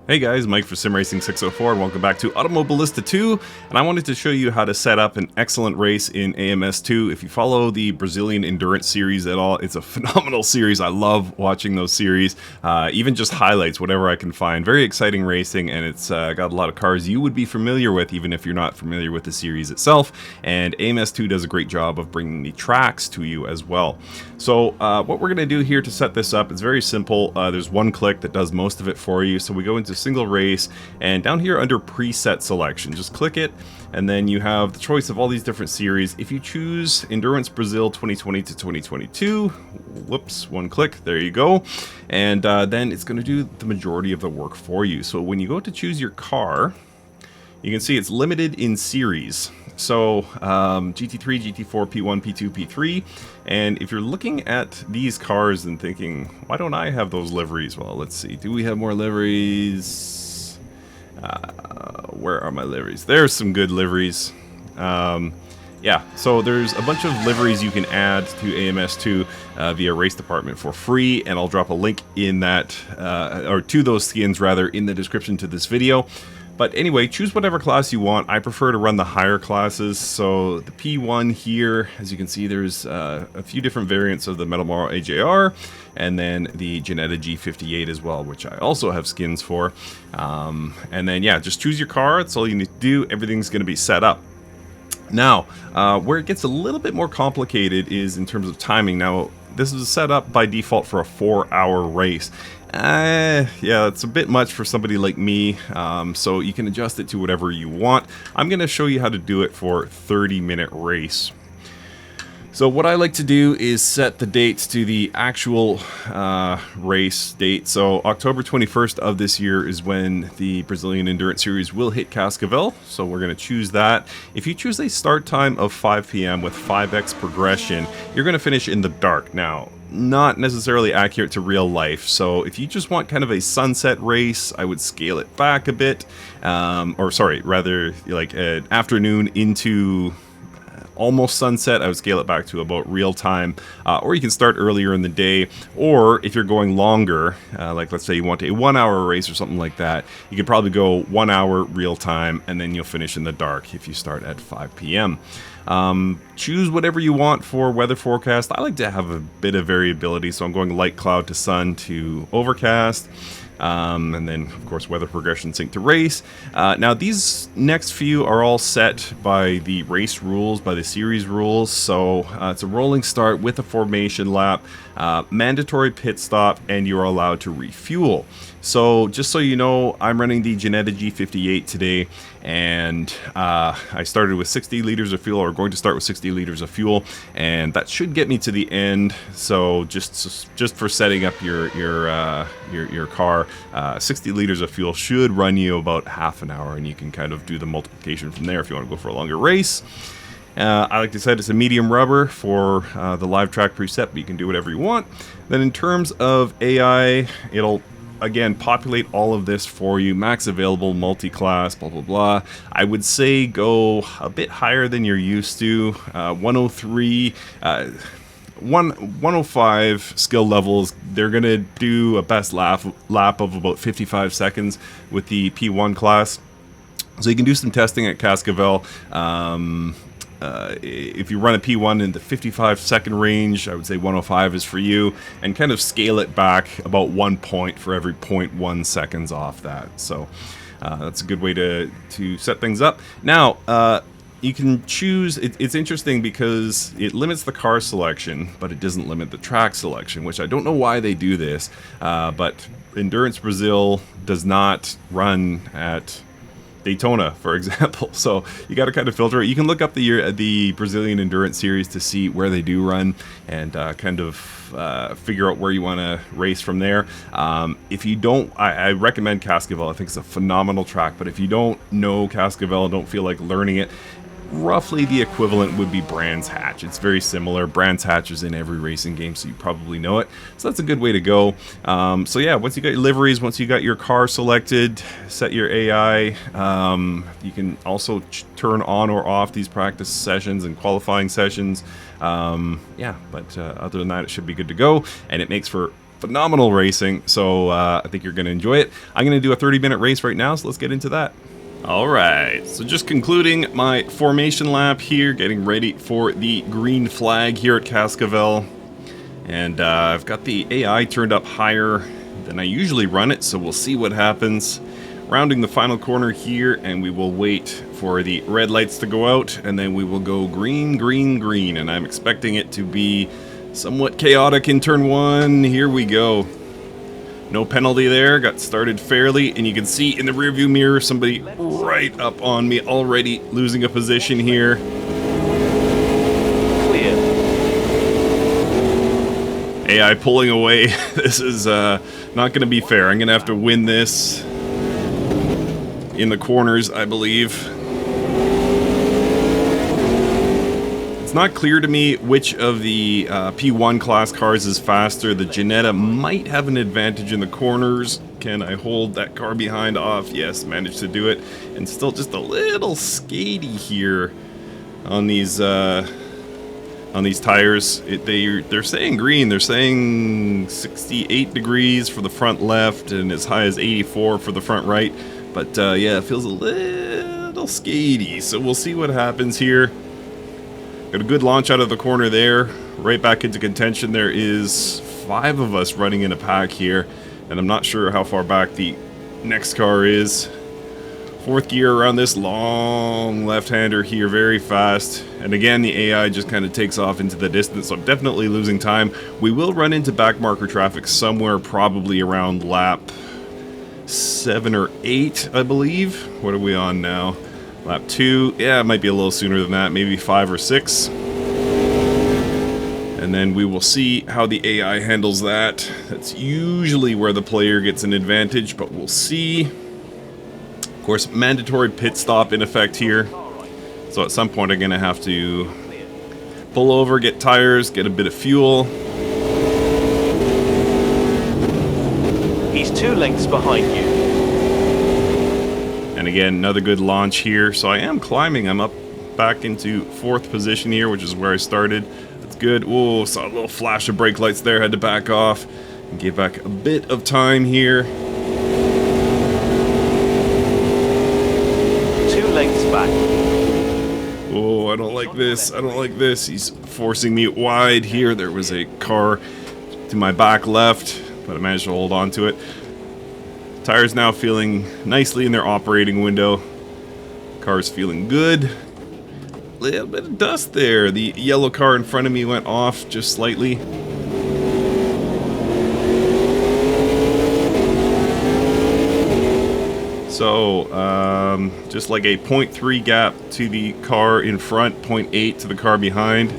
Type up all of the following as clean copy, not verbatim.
Hey guys, Mike for SimRacing 604 and welcome back to Automobilista 2, and I wanted to show you how to set up an excellent race in AMS2. If you follow the Brazilian Endurance series at all, it's a phenomenal series. I love watching those series, even just highlights, whatever I can find. Very exciting racing, and it's got a lot of cars you would be familiar with even if you're not familiar with the series itself, and AMS2 does a great job of bringing the tracks to you as well. So what we're going to do here to set this up is very simple. There's one click that does most of it for you, so we go into single race, and down here under preset selection, just click it, and then you have the choice of all these different series. If you choose Endurance Brazil 2020 to 2022, whoops, one click, there you go, and then it's going to do the majority of the work for you. So when you go to choose your car, you can see it's limited in series. So GT3, GT4, P1, P2, P3, and if you're looking at these cars and thinking, why don't I have those liveries? Well, let's see, do we have more liveries? Where are my liveries? There's some good liveries. Yeah, so there's a bunch of liveries you can add to AMS2 via Race Department for free, and I'll drop a link in that, or to those skins rather, in the description to this video. But anyway, choose whatever class you want. I prefer to run the higher classes. So the P1 here, as you can see, there's a few different variants of the Metalmaro AJR, and then the Ginetta G58 as well, which I also have skins for. And then, yeah, just choose your car. That's all you need to do. Everything's going to be set up. Now, where it gets a little bit more complicated is in terms of timing. Now, this is set up by default for a 4-hour race. Yeah, it's a bit much for somebody like me, so you can adjust it to whatever you want. I'm going to show you how to do it for a 30-minute race. So what I like to do is set the dates to the actual race date. So October 21st of this year is when the Brazilian Endurance Series will hit Cascavel. So we're going to choose that. If you choose a start time of 5 p.m. with 5x progression, you're going to finish in the dark. Now, not necessarily accurate to real life, so if you just want kind of a sunset race, I would scale it back a bit, or sorry, rather like an afternoon into almost sunset, I would scale it back to about real time, or you can start earlier in the day, or if you're going longer, like let's say you want a 1-hour race or something like that, you could probably go 1 hour real time, and then you'll finish in the dark if you start at 5 p.m. Choose whatever you want for weather forecast. I like to have a bit of variability, so I'm going light cloud to sun to overcast. And then, of course, weather progression sync to race. Now, these next few are all set by the race rules, by the series rules. So it's a rolling start with a formation lap, mandatory pit stop, and you are allowed to refuel. So just so you know, I'm running the Ginetta G58 today, and I started with 60 liters of fuel, or going to start with 60 liters of fuel, and that should get me to the end. So just for setting up your car, 60 liters of fuel should run you about half an hour, and you can kind of do the multiplication from there if you want to go for a longer race. I like to set it's a medium rubber for the live track preset, but you can do whatever you want. Then in terms of AI, it'll again populate all of this for you. Max available, multi-class, blah blah blah. I would say go a bit higher than you're used to. 103, 105 skill levels. They're gonna do a best lap of about 55 seconds with the P1 class, so you can do some testing at Cascavel. If you run a P1 in the 55-second range, I would say 105 is for you, and kind of scale it back about 1 point for every 0.1 seconds off that. So that's a good way to set things up. Now, you can choose, it's interesting because it limits the car selection, but it doesn't limit the track selection, which I don't know why they do this, but Endurance Brazil does not run at Daytona, for example, so you got to kind of filter it. You can look up the Brazilian Endurance Series to see where they do run, and kind of figure out where you want to race from there. If you don't, I recommend Cascavel. I think it's a phenomenal track, but if you don't know Cascavel and don't feel like learning it, roughly the equivalent would be Brands Hatch. It's very similar. Brands Hatch is in every racing game, so you probably know it. So that's a good way to go. So yeah, once you got your liveries, once you got your car selected, set your AI. You can also turn on or off these practice sessions and qualifying sessions. Yeah, but other than that, it should be good to go, and it makes for phenomenal racing. So I think you're going to enjoy it. I'm going to do a 30-minute race right now, so let's get into that. Alright, so just concluding my formation lap here, getting ready for the green flag here at Cascavel. And I've got the AI turned up higher than I usually run it, so we'll see what happens. Rounding the final corner here, and we will wait for the red lights to go out, and then we will go green, green, green. And I'm expecting it to be somewhat chaotic in turn one. Here we go. No penalty there, got started fairly, and you can see in the rearview mirror somebody right up on me, already losing a position here. Clear. AI pulling away. This is not going to be fair. I'm going to have to win this in the corners, I believe. It's not clear to me which of the P1 class cars is faster. The Ginetta might have an advantage in the corners. Can I hold that car behind off? Yes, managed to do it. And still just a little skatey here on these tires. They're saying green. They're saying 68 degrees for the front left and as high as 84 for the front right. But yeah, it feels a little skatey. So we'll see what happens here. Got a good launch out of the corner there, right back into contention. There is 5 of us running in a pack here, and I'm not sure how far back the next car is. 4th gear around this long left-hander here, very fast. And again, the AI just kind of takes off into the distance, so I'm definitely losing time. We will run into backmarker traffic somewhere probably around lap 7 or 8, I believe. What are we on now? Lap 2, yeah, it might be a little sooner than that, maybe 5 or 6. And then we will see how the AI handles that. That's usually where the player gets an advantage, but we'll see. Of course, mandatory pit stop in effect here. So at some point I'm going to have to pull over, get tires, get a bit of fuel. He's 2 lengths behind you. And again, another good launch here. So I am climbing. I'm up back into 4th position here, which is where I started. That's good. Whoa, saw a little flash of brake lights there. Had to back off and give back a bit of time here. 2 lengths back. Oh, I don't like this. I don't like this. He's forcing me wide here. There was a car to my back left, but I managed to hold on to it. Tires now feeling nicely in their operating window. Car's feeling good. Little bit of dust there. The yellow car in front of me went off just slightly. So, just like a 0.3 gap to the car in front, 0.8 to the car behind.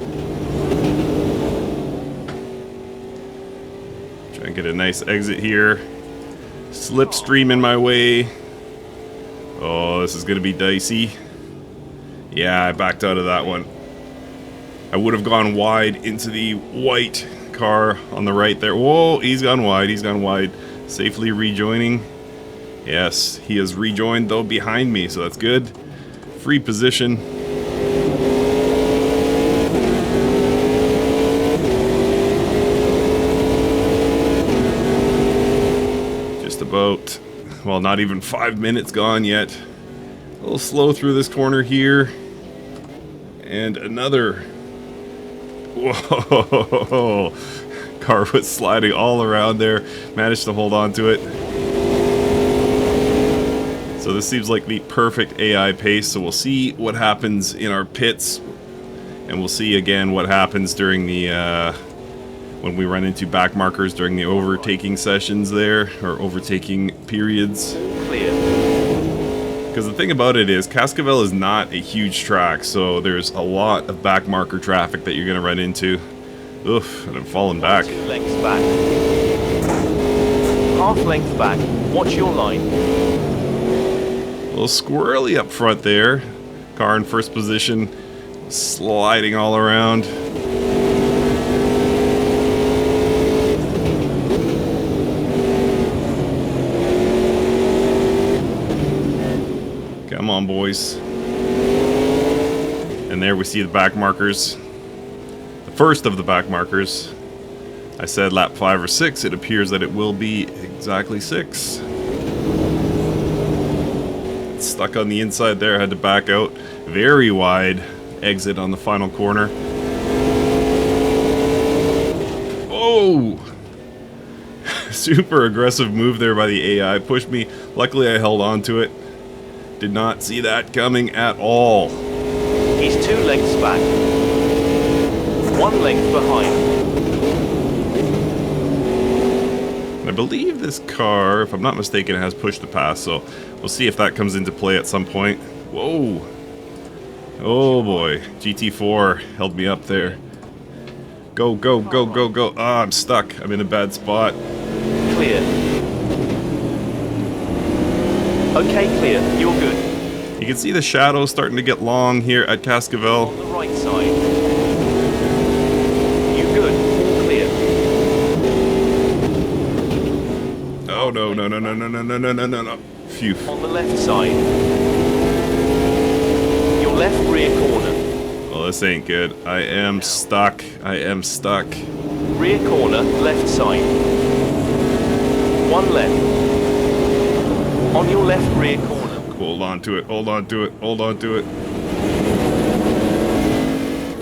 Try and get a nice exit here. Slipstream in my way. Oh, this is going to be dicey. Yeah, I backed out of that one. I would have gone wide into the white car on the right there. Whoa, he's gone wide. He's gone wide. Safely rejoining. Yes, he has rejoined, though, behind me, so that's good. Free position. About, well, not even 5 minutes gone yet. A little slow through this corner here. And another. Whoa! Car was sliding all around there. Managed to hold on to it. So this seems like the perfect AI pace. So we'll see what happens in our pits. And we'll see again what happens during the when we run into back markers during the overtaking sessions there, or overtaking periods. Clear. Because the thing about it is, Cascavel is not a huge track, so there's a lot of back marker traffic that you're going to run into. Oof, and I'm falling back. 2 lengths back. Half length back. Watch your line. A little squirrely up front there. Car in first position, sliding all around. Come on, boys. And there we see the back markers. The first of the back markers. I said lap 5 or 6. It appears that it will be exactly 6. It's stuck on the inside there. Had to back out. Very wide exit on the final corner. Oh! Super aggressive move there by the AI. Pushed me. Luckily, I held on to it. Did not see that coming at all. He's 2 lengths back. 1 length behind. I believe this car, if I'm not mistaken, has push to pass, so we'll see if that comes into play at some point. Whoa! Oh boy, GT4 held me up there. Go, go, go, go, go. Ah, I'm stuck. I'm in a bad spot. Clear. Okay, clear. You're good. You can see the shadows starting to get long here at Cascavel. On the right side. You good. Clear. Oh no, no, no, no, no, no, no, no, no, no, no. Phew. On the left side. Your left rear corner. Well, this ain't good. I am stuck. I am stuck. Rear corner, left side. 1 left. On your left rear corner. Hold on to it, hold on to it, hold on to it.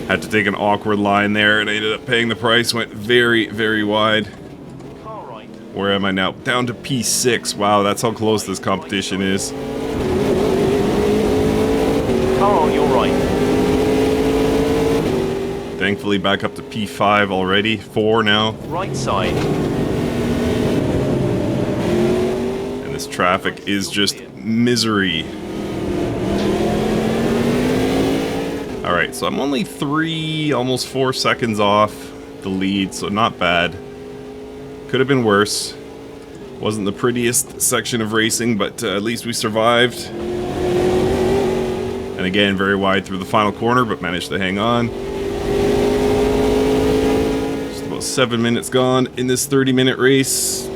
Had to take an awkward line there and I ended up paying the price. Went very, very wide. Car right. Where am I now? Down to P6. Wow, that's how close this competition is. Car on your right. Thankfully back up to P5 already. 4 now. Right side. And this traffic is just misery. Alright, so I'm only 3, almost 4 seconds off the lead, so not bad. Could have been worse. Wasn't the prettiest section of racing, but at least we survived. And again, very wide through the final corner, but managed to hang on. Just about 7 minutes gone in this 30-minute race.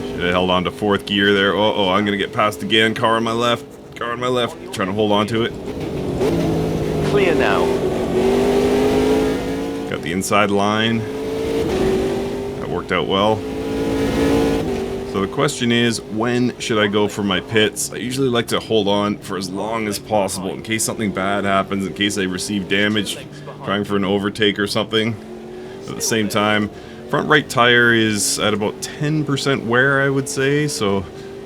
Should have held on to 4th gear there. Uh-oh, I'm going to get passed again. Car on my left. Car on my left. Trying to hold on to it. Clear now. Got the inside line. That worked out well. So the question is, when should I go for my pits? I usually like to hold on for as long as possible in case something bad happens, in case I receive damage trying for an overtake or something. At the same time, front right tire is at about 10% wear, I would say, so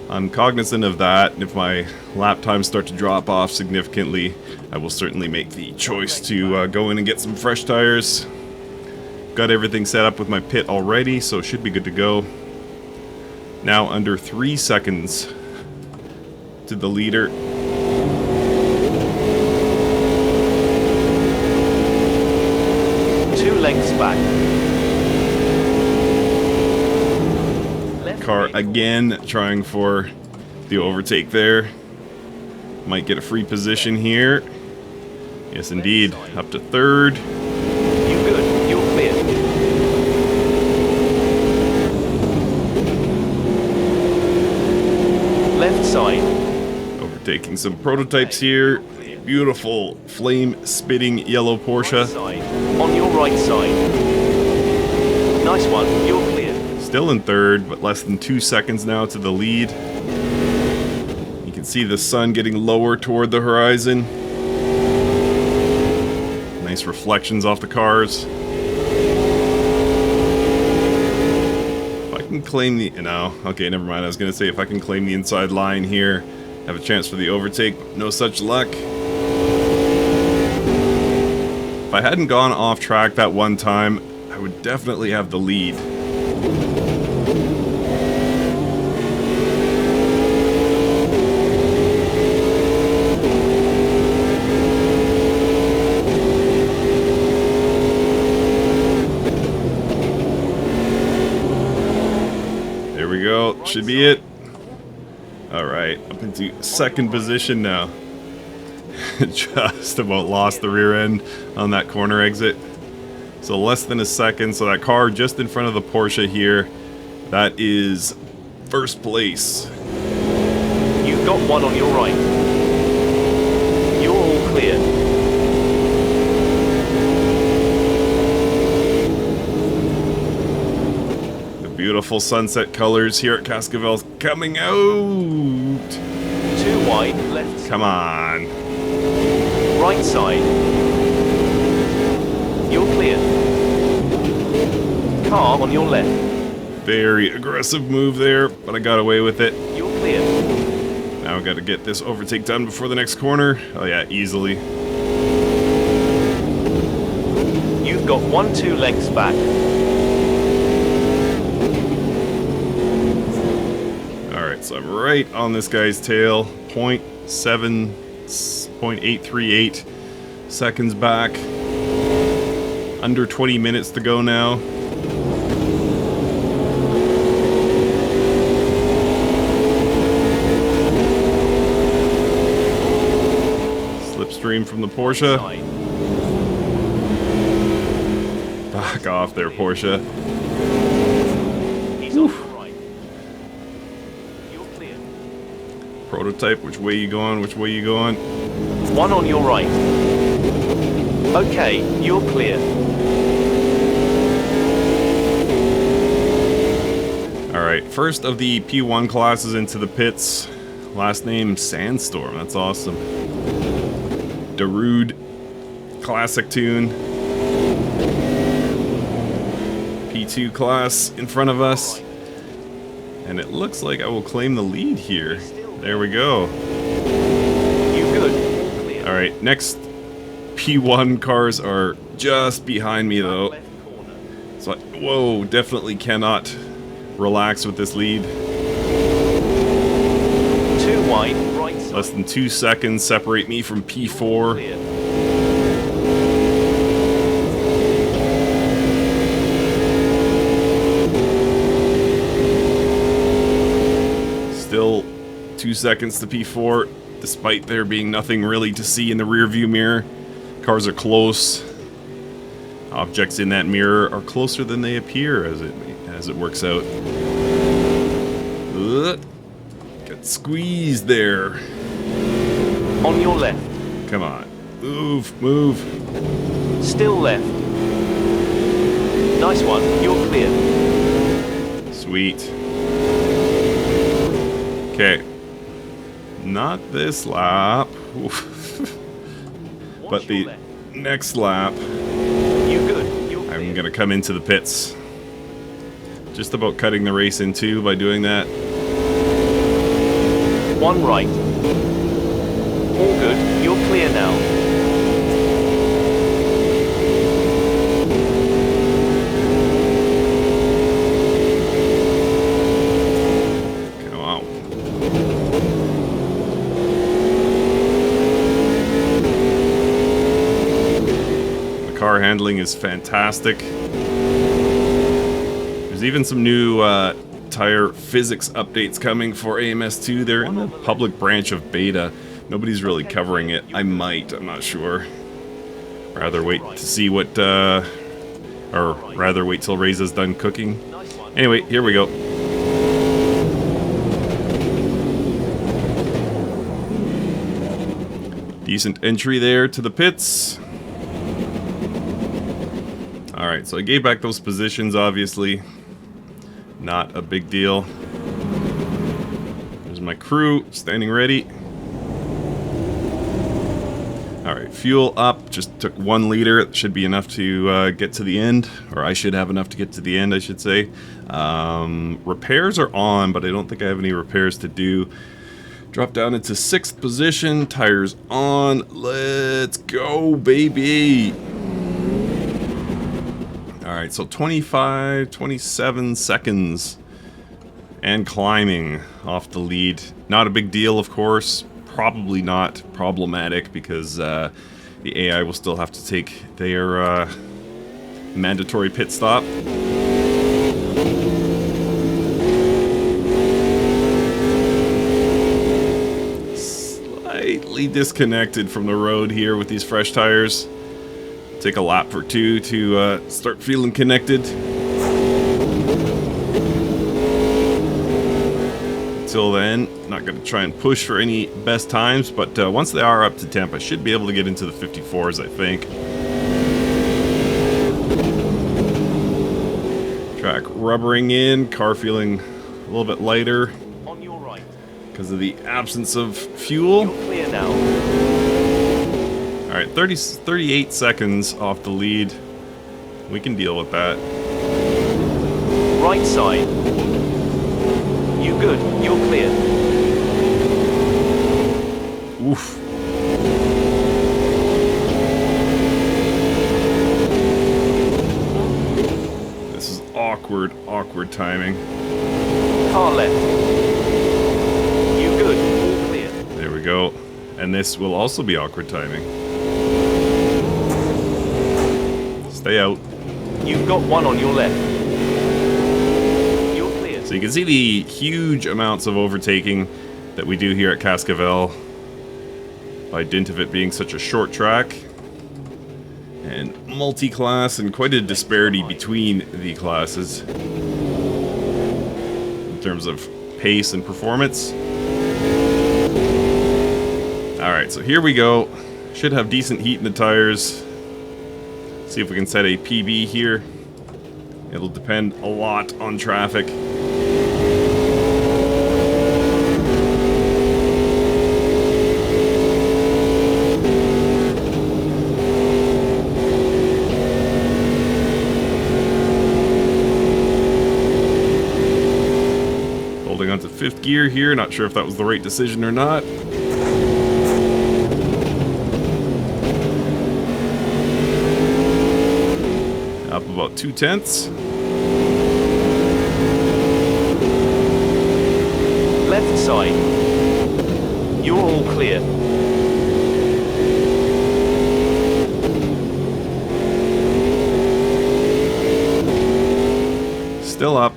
I'm cognizant of that. And if my lap times start to drop off significantly, I will certainly make the choice to go in and get some fresh tires. Got everything set up with my pit already, so it should be good to go. Now under 3 seconds to the leader. 2 lengths back. Left Car rear again trying for the overtake there. Might get a free position here. Yes, indeed. Up to 3rd. You good. You're clear. Left side. Overtaking some prototypes here. Beautiful flame-spitting yellow Right Porsche. side. On your right side. Nice one. You're clear. Still in 3rd, but less than 2 seconds now to the lead. You can see the sun getting lower toward the horizon. Nice reflections off the cars. If I can claim the... No, okay, never mind. I was going to say if I can claim the inside line here, have a chance for the overtake. No such luck. If I hadn't gone off track that one time, I would definitely have the lead. There we go. Should be it. Alright, up into 2nd position now. Just about lost the rear end on that corner exit. So less than a second. So that car just in front of the Porsche here, that is 1st place. You've got one on your right. You're all clear. The beautiful sunset colors here at Cascavel's coming out. 2 wide, left. Come on. Right side. You're clear. Car on your left. Very aggressive move there, but I got away with it. You're clear. Now I got to get this overtake done before the next corner. Oh yeah, easily. You've got 1-2 lengths back. Alright, so I'm right on this guy's tail. 0.838 seconds back. Under 20 minutes to go now. Slipstream from the Porsche. Back off there, Porsche. He's on the right. You're clear. Prototype, which way you going? Which way you going? 1 on your right. Okay, you're clear. Alright, first of the P1 classes into the pits. Last name Sandstorm, that's awesome. Darude, classic tune. P2 class in front of us. And it looks like I will claim the lead here. There we go. You good? Clear. Alright, next P1 cars are just behind me though. Left corner. So, whoa, definitely cannot relax with this lead. 2 wide, right side. Less than 2 seconds separate me from P4. Clear. Still 2 seconds to P4, despite there being nothing really to see in the rear view mirror. Cars are close. Objects in that mirror are closer than they appear as it works out. Got squeezed there. On your left. Come on. Move, move. Still left. Nice one. You're clear. Sweet. Okay. Not this lap. But the next lap, You good? You're clear. I'm gonna come into the pits. Just about cutting the race in two by doing that. 1 right. All good. You're clear now. Come on. The car handling is fantastic. There's even some new tire physics updates coming for AMS2. They're in the public branch of beta. Nobody's really covering it. I might, I'm not sure. Rather wait to see what, or rather wait till Reza's done cooking. Anyway, here we go. Decent entry there to the pits. Alright, so I gave back those positions, obviously. Not a big deal. There's my crew standing ready. Alright, fuel up. Just took 1 liter. It should be enough to get to the end. Or I should have enough to get to the end, I should say. Repairs are on, but I don't think I have any repairs to do. Drop down into 6th position. Tires on. Let's go, baby! Alright, so 25, 27 seconds. And climbing off the lead. Not a big deal, of course. Probably not problematic because the AI will still have to take their mandatory pit stop. Slightly disconnected from the road here with these fresh tires. Take a lap or two to start feeling connected. Until then, Not going to try and push for any best times, but once they are up to temp, I should be able to get into the 54s, I think. Track rubbering in, car feeling a little bit lighter On your right. because of the absence of fuel. You're clear now. Alright, 38 seconds off the lead. We can deal with that. Right side. You good. You're clear. Oof. This is awkward timing. Car left. You good. All clear. There we go. And this will also be awkward timing. Stay out. You've got one on your left. You're clear. So you can see the huge amounts of overtaking that we do here at Cascavel by dint of it being such a short track and multi-class, and quite a disparity between the classes in terms of pace and performance. Alright, so here we go. Should have decent heat in the tires. See if we can set a PB here. It'll depend a lot on traffic. Holding on to 5th gear here, not sure if that was the right decision or not. Up about 0.2. Left side. You're all clear. Still up.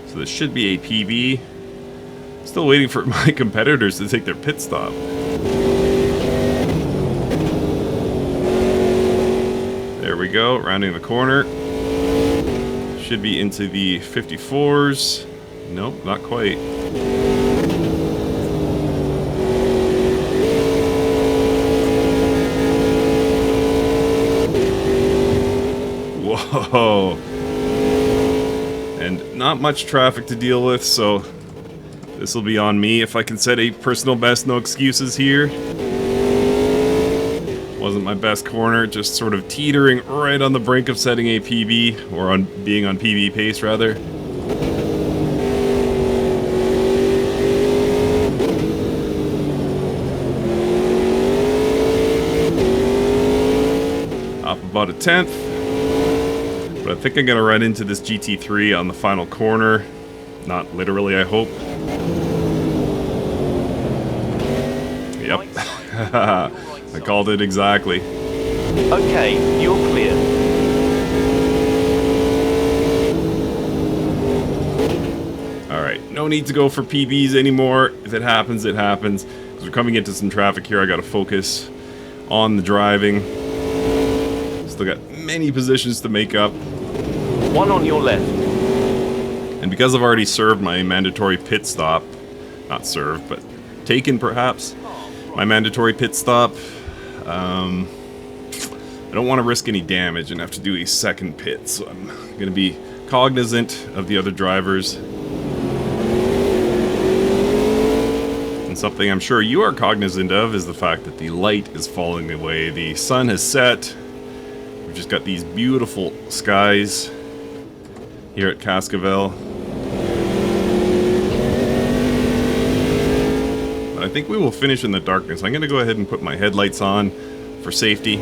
So this should be a PB. Still waiting for my competitors to take their pit stop. There we go, rounding the corner. Should be into the 54s. Nope, not quite. Whoa. And not much traffic to deal with, so this will be on me if I can set a personal best, no excuses here. Wasn't my best corner, just sort of teetering right on the brink of setting a PB, or on being on PB pace rather. Up about 1/10. But I think I'm gonna run into this GT3 on the final corner. Not literally, I hope. Yep. I called it exactly. Okay, you're clear. Alright, no need to go for PBs anymore. If it happens, it happens. Because we're coming into some traffic here, I gotta focus on the driving. Still got many positions to make up. One on your left. And because I've already served my mandatory pit stop, not served, but taken perhaps, my mandatory pit stop, I don't want to risk any damage and have to do a second pit, so I'm going to be cognizant of the other drivers. And something I'm sure you are cognizant of is the fact that the light is falling away. The sun has set. We've just got these beautiful skies here at Cascavel. But I think we will finish in the darkness. I'm going to go ahead and put my headlights on for safety.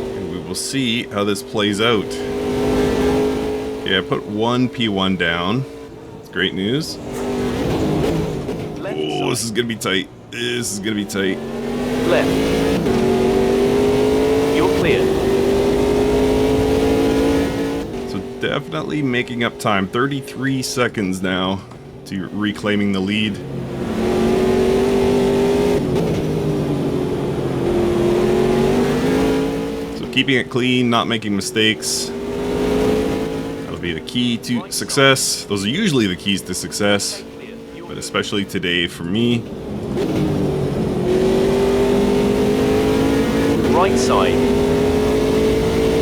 And we will see how this plays out. Okay, I put one P1 down. That's great news. Oh, this is going to be tight. This is going to be tight. Left. You're clear. So definitely making up time. 33 seconds now to reclaiming the lead. So keeping it clean, not making mistakes. be the key to success. Those are usually the keys to success, but especially today for me. Right side.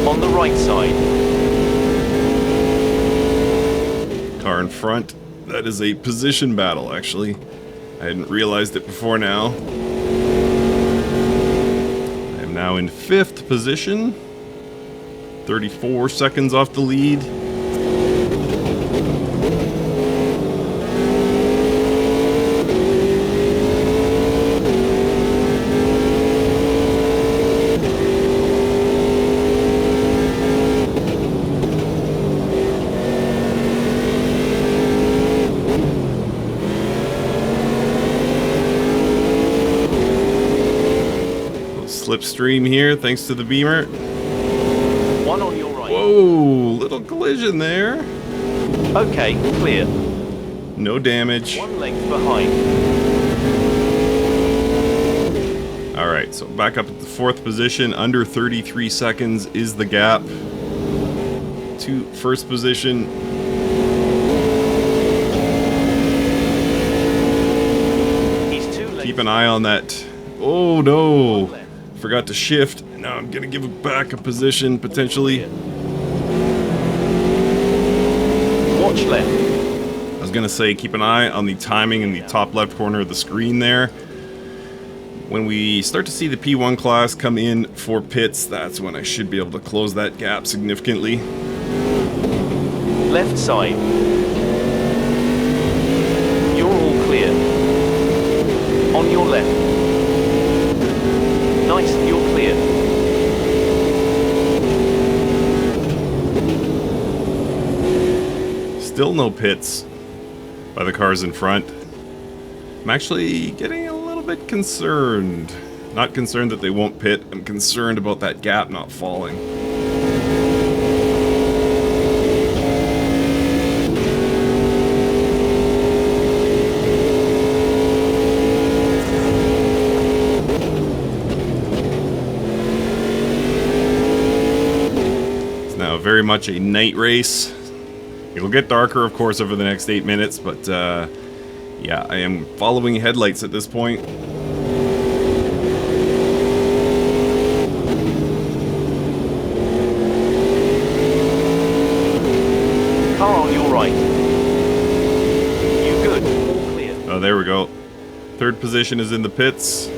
On the right side. Car in front. That is a position battle, actually. I hadn't realized it before now. I am now in 5th position. 34 seconds off the lead. Slipstream here, thanks to the beamer. One on your right. Whoa, little collision there. Okay, clear. No damage. One length behind. Alright, so back up at the 4th position. Under 33 seconds is the gap to 1st position. He's 2 lengths. Keep an eye on that. Oh no! Forgot to shift. Now I'm gonna give it back a position, potentially. Watch left. I was gonna say, keep an eye on the timing in the top left corner of the screen there. When we start to see the P1 class come in for pits, that's when I should be able to close that gap significantly. Left side. You're all clear. On your left. Nice, you're clear. Still no pits by the cars in front. I'm actually getting a little bit concerned. Not concerned that they won't pit, I'm concerned about that gap not falling. Very much a night race. It'll get darker, of course, over the next 8 minutes, but yeah, I am following headlights at this point. Car on your right. You good? All clear. Oh, there we go. 3rd position is in the pits.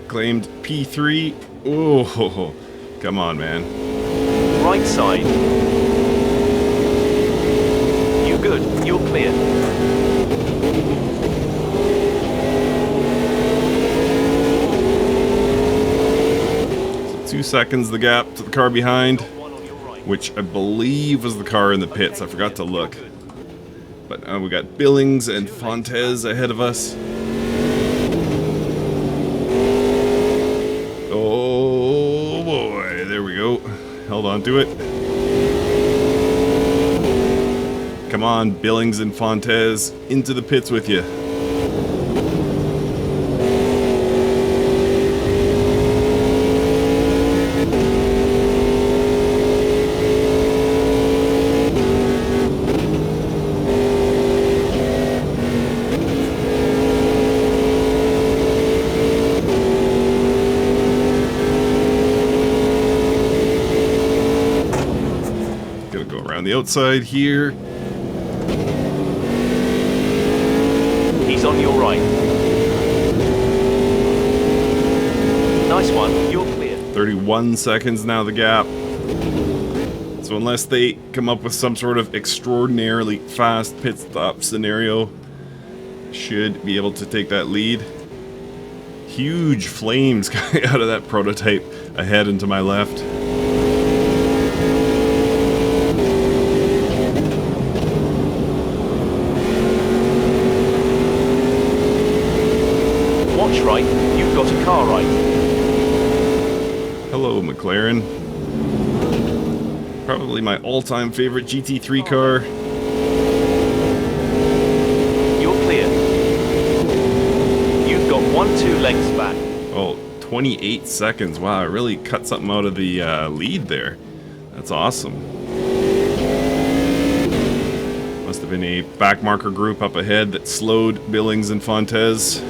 Claimed P3. Oh, come on, man. Right side. You good? You're clear. So 2 seconds the gap to the car behind, which I believe was the car in the pits. I forgot to look. But we got Billings and Fontes ahead of us. Oh boy, there we go. Held on to it. Come on, Billings and Fontes, into the pits with you. On the outside here. He's on your right. Nice one, you're clear. 31 seconds now the gap. So unless they come up with some sort of extraordinarily fast pit stop scenario, should be able to take that lead. Huge flames coming out of that prototype ahead and to my left. Watch right, you've got a car right. Hello, McLaren. Probably my all-time favorite GT3 car. You're clear. You've got 2 lengths back. Oh, 28 seconds. Wow, I really cut something out of the lead there. That's awesome. Must have been a backmarker group up ahead that slowed Billings and Fontes.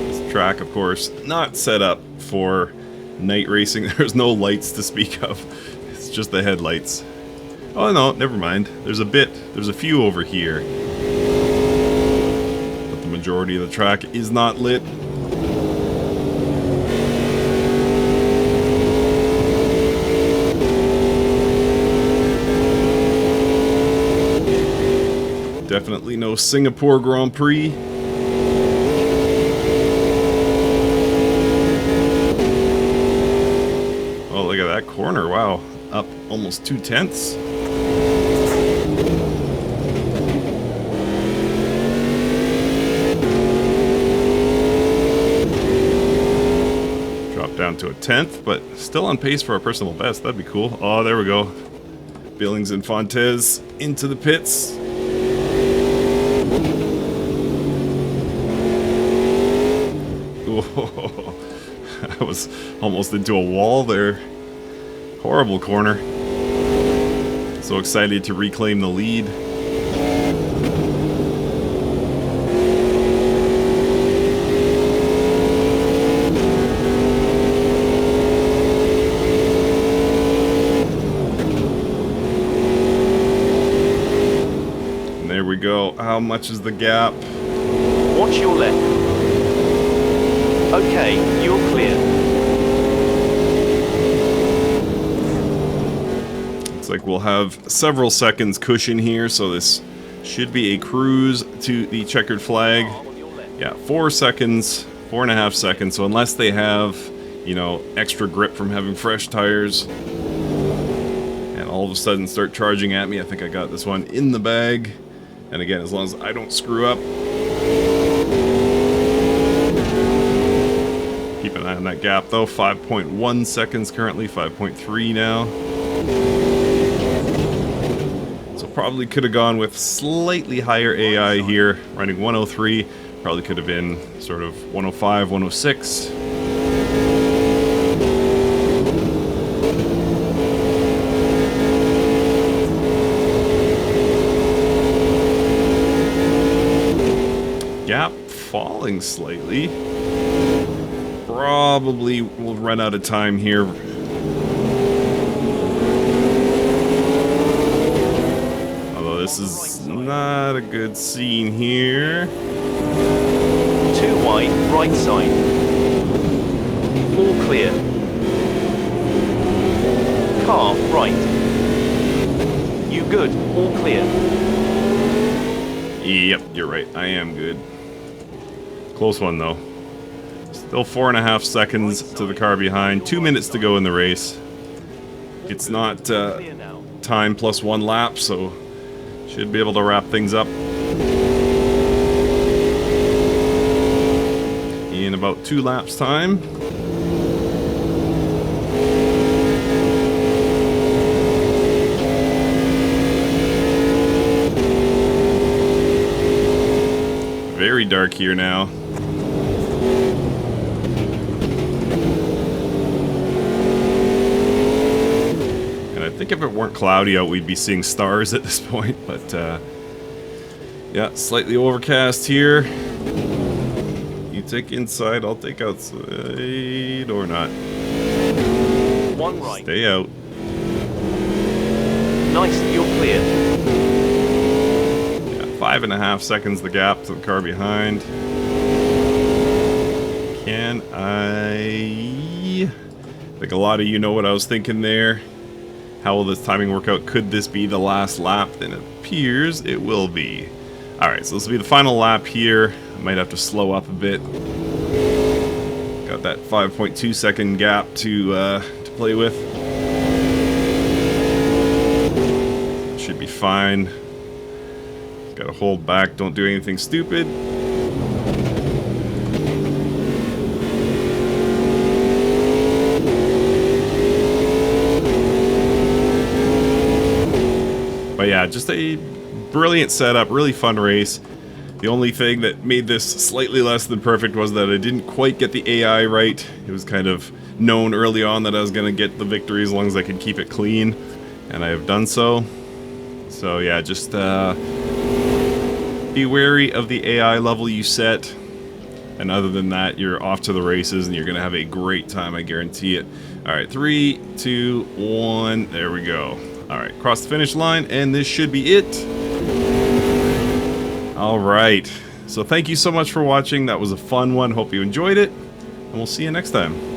This track, of course, not set up for night racing. There's no lights to speak of. It's just the headlights. Oh no, never mind. There's a few over here. But the majority of the track is not lit. Definitely no Singapore Grand Prix. Oh, look at that corner. Wow. Up almost 2/10. Drop down to a 10th, but still on pace for our personal best. That'd be cool. Oh, there we go. Billings and Fontes into the pits. Whoa. I was almost into a wall there. Horrible corner. So excited to reclaim the lead. And there we go. How much is the gap? Watch your left. Okay, you're clear. Looks like we'll have several seconds cushion here, so this should be a cruise to the checkered flag. Yeah, 4 seconds, 4.5 seconds. So unless they have, you know, extra grip from having fresh tires, and all of a sudden start charging at me, I think I got this one in the bag. And again, as long as I don't screw up. Keep an eye on that gap though. 5.1 seconds currently, 5.3 now. So probably could have gone with slightly higher AI here, running 103. Probably could have been sort of 105, 106. Gap falling slightly. Probably will run out of time here. Although this is not a good scene here. 2 wide, right side. All clear. Car, right. You good, all clear. Yep, you're right. I am good. Close one though. Still 4.5 seconds to the car behind. 2 minutes to go in the race. It's not time plus 1 lap, so should be able to wrap things up in about 2 laps time. Very dark here now. And I think if it weren't cloudy out, we'd be seeing stars at this point, but yeah, slightly overcast here. You take inside, I'll take outside, or not. 1 right. Stay out. Nice, you're clear. 5.5 seconds the gap to the car behind. Can I think a lot of you know what I was thinking there. How will this timing work out? Could this be the last lap? Then it appears it will be. Alright, so this will be the final lap here. I might have to slow up a bit. Got that 5.2 second gap to play with. Should be fine. Gotta hold back, don't do anything stupid. yeah, just a brilliant setup, really fun race. The only thing that made this slightly less than perfect was that I didn't quite get the AI right. It was kind of known early on that I was going to get the victory as long as I could keep it clean, and I have done so. So yeah, just be wary of the AI level you set. And other than that, you're off to the races and you're going to have a great time, I guarantee it. Alright, 3, 2, 1, there we go. Alright, cross the finish line, and this should be it. Alright, so thank you so much for watching. That was a fun one. Hope you enjoyed it, and we'll see you next time.